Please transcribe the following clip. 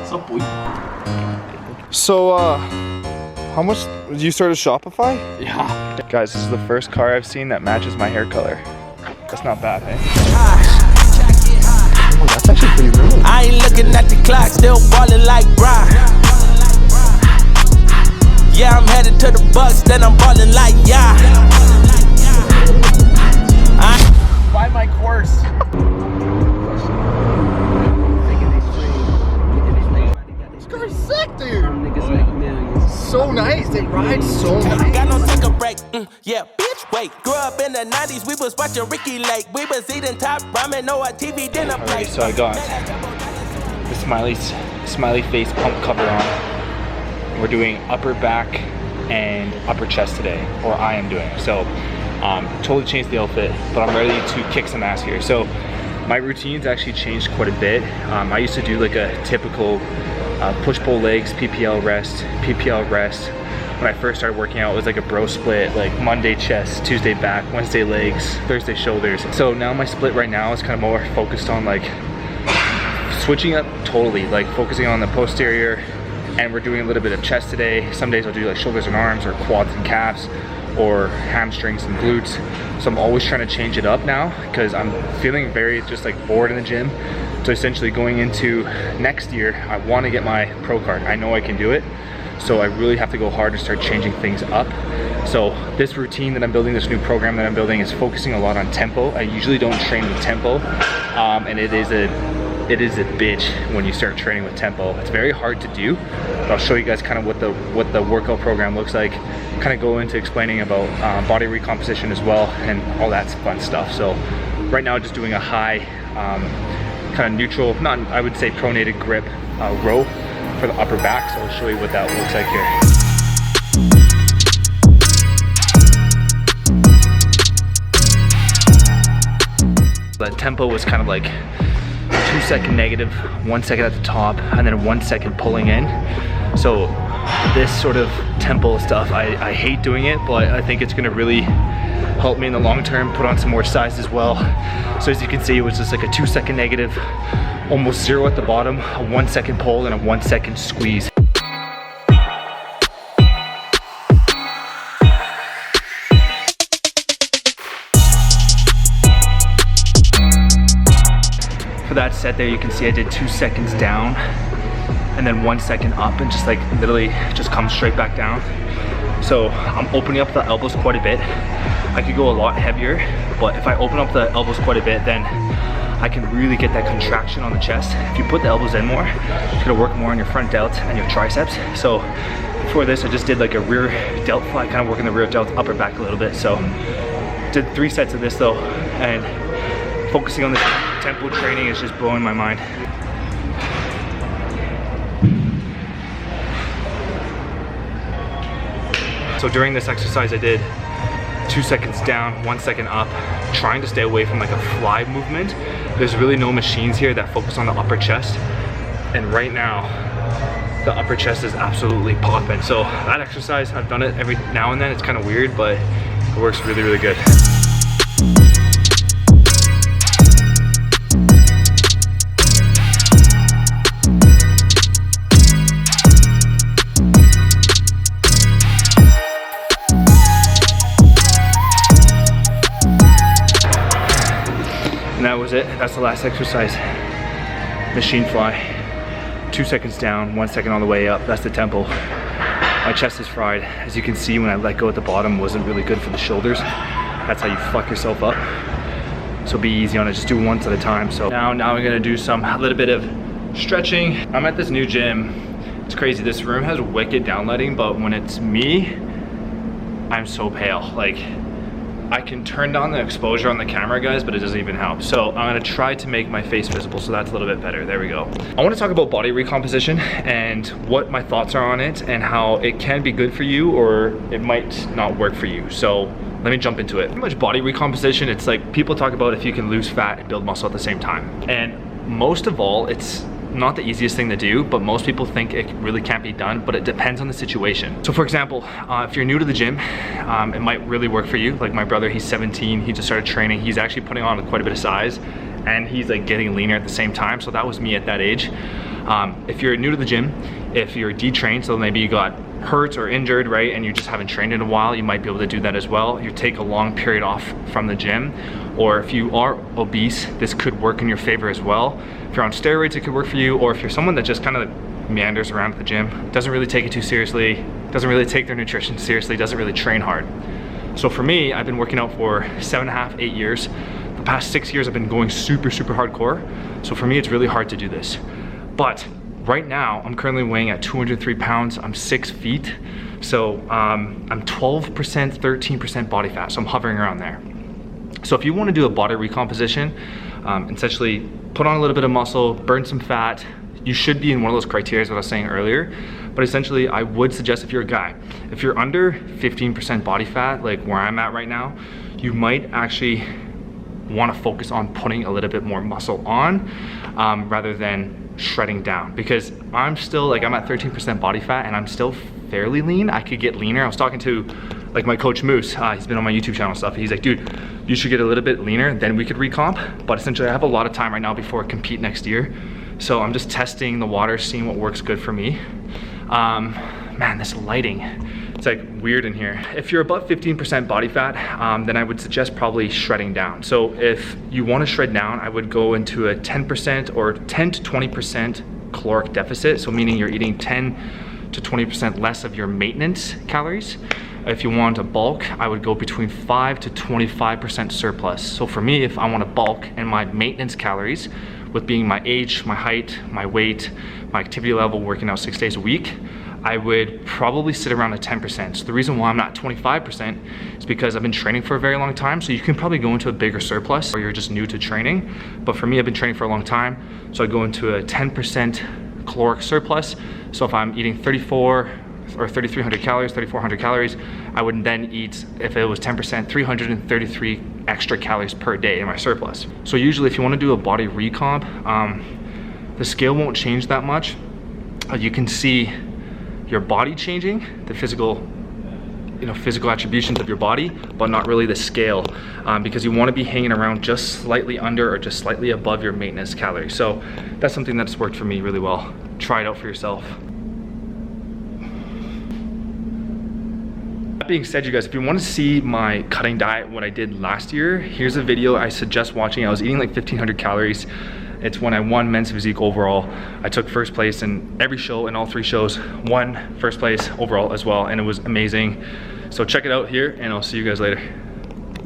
What's up, boy? So, how much did you start a Shopify? Yeah. Guys, this is the first car I've seen that matches my hair color. That's not bad, eh? Oh, that's actually pretty real. I ain't looking at the clock, still ballin' like Brian. Yeah, I'm headed to the Bucks, then I'm ballin' like Buy my course. This car's sick, dude. So nice. They ride so nice. Got no take a break, yeah, bitch, wait. Grew up in the 90s, we was watching Ricky Lake. We was eating top ramen, no a TV dinner plate. Alright, so I got the smiley face pump cover on. We're doing upper back and upper chest today, or I am doing. So, totally changed the outfit, but I'm ready to kick some ass here. So, my routine's actually changed quite a bit. I used to do like a typical push-pull legs, PPL rest. When I first started working out, it was like a bro split, like Monday chest, Tuesday back, Wednesday legs, Thursday shoulders. So now my split right now is kind of more focused on like switching up totally, like focusing on the posterior, and we're doing a little bit of chest today. Some days I'll do like shoulders and arms, or quads and calves, or hamstrings and glutes. So I'm always trying to change it up now because I'm feeling very just like bored in the gym. So essentially going into next year, I want to get my pro card. I know I can do it. So I really have to go hard and start changing things up. So this routine that I'm building, this new program that I'm building, is focusing a lot on tempo. I usually don't train with tempo, and it is a bitch when you start training with tempo. It's very hard to do, but I'll show you guys kind of what the workout program looks like. Kind of go into explaining about body recomposition as well, and all that fun stuff. So right now, just doing a high, kind of neutral, not, I would say pronated grip row for the upper back. So I'll show you what that looks like here. The tempo was kind of like 2 second negative, 1 second at the top, and then 1 second pulling in. So this sort of tempo stuff, I hate doing it, but I think it's gonna really help me in the long term, put on some more size as well. So as you can see, it was just like a 2 second negative, almost zero at the bottom, a 1 second pull, and a 1 second squeeze. For that set there, you can see I did 2 seconds down and then 1 second up, and just like literally just come straight back down. So I'm opening up the elbows quite a bit. I could go a lot heavier, but if I open up the elbows quite a bit, then I can really get that contraction on the chest. If you put the elbows in more, it's gonna work more on your front delt and your triceps. So before this, I just did like a rear delt fly, kind of working the rear delt, upper back a little bit. So did 3 sets of this though, and focusing on the tempo training is just blowing my mind. So during this exercise, I did 2 seconds down, 1 second up, trying to stay away from like a fly movement. There's really no machines here that focus on the upper chest. And right now, the upper chest is absolutely popping. So that exercise, I've done it every now and then. It's kind of weird, but it works really, really good. And that was it. That's the last exercise. Machine fly. 2 seconds down, 1 second on the way up. That's the tempo. My chest is fried. As you can see, when I let go at the bottom, wasn't really good for the shoulders. That's how you fuck yourself up. So be easy on it. Just do once at a time. So now I'm gonna do a little bit of stretching. I'm at this new gym. It's crazy. This room has wicked downlighting, but when it's me, I'm so pale. Like, I can turn down the exposure on the camera, guys, but it doesn't even help. So I'm gonna try to make my face visible, so that's a little bit better. There we go. I wanna talk about body recomposition and what my thoughts are on it, and how it can be good for you or it might not work for you. So let me jump into it. Pretty much body recomposition, it's like people talk about if you can lose fat and build muscle at the same time. And most of all, it's not the easiest thing to do, but most people think it really can't be done, but it depends on the situation. So for example, if you're new to the gym, it might really work for you. Like my brother, he's 17, he just started training. He's actually putting on quite a bit of size, and he's like getting leaner at the same time. So that was me at that age. If you're new to the gym, if you're detrained, so maybe you got hurt or injured, right, and you just haven't trained in a while, you might be able to do that as well. You take a long period off from the gym, or if you are obese, this could work in your favor as well. If you're on steroids, it could work for you, or if you're someone that just kind of meanders around at the gym, doesn't really take it too seriously, doesn't really take their nutrition seriously, doesn't really train hard. So for me, I've been working out for 7.5, 8 years. The past 6 years, I've been going super hardcore. So for me, it's really hard to do this. But right now, I'm currently weighing at 203 pounds. I'm 6 feet. So I'm 12%, 13% body fat. So I'm hovering around there. So if you want to do a body recomposition, essentially put on a little bit of muscle, burn some fat, you should be in one of those criteria that I was saying earlier. But essentially, I would suggest if you're a guy, if you're under 15% body fat, like where I'm at right now, you might actually want to focus on putting a little bit more muscle on rather than shredding down. Because I'm still, like, I'm at 13% body fat and I'm still fairly lean. I could get leaner. I was talking to like my coach Moose, he's been on my YouTube channel and stuff. He's like, dude, you should get a little bit leaner, then we could recomp. But essentially I have a lot of time right now before I compete next year. So I'm just testing the water, seeing what works good for me. Man, this lighting, it's like weird in here. If you're above 15% body fat, then I would suggest probably shredding down. So if you want to shred down, I would go into a 10% or 10 to 20% caloric deficit. So meaning you're eating 10 to 20% less of your maintenance calories. If you want a bulk, I would go between 5 to 25% surplus. So for me, if I want to bulk and my maintenance calories, with being my age, my height, my weight, my activity level, working out 6 days a week, I would probably sit around at 10%. So the reason why I'm not 25% is because I've been training for a very long time. So you can probably go into a bigger surplus or you're just new to training. But for me, I've been training for a long time. So I go into a 10% caloric surplus. So if I'm eating 34 or 3,300 calories, 3,400 calories, I would then eat, if it was 10%, 333 extra calories per day in my surplus. So usually if you want to do a body recomp, the scale won't change that much. You can see your body changing, the physical attributions of your body, but not really the scale, because you want to be hanging around just slightly under or just slightly above your maintenance calories. So that's something that's worked for me really well. Try it out for yourself. That being said, you guys, if you want to see my cutting diet, what I did last year, here's a video I suggest watching. I was eating like 1,500 calories. It's when I won men's physique overall. I took first place in every show, in all 3 shows, won first place overall as well, and it was amazing. So check it out here, and I'll see you guys later.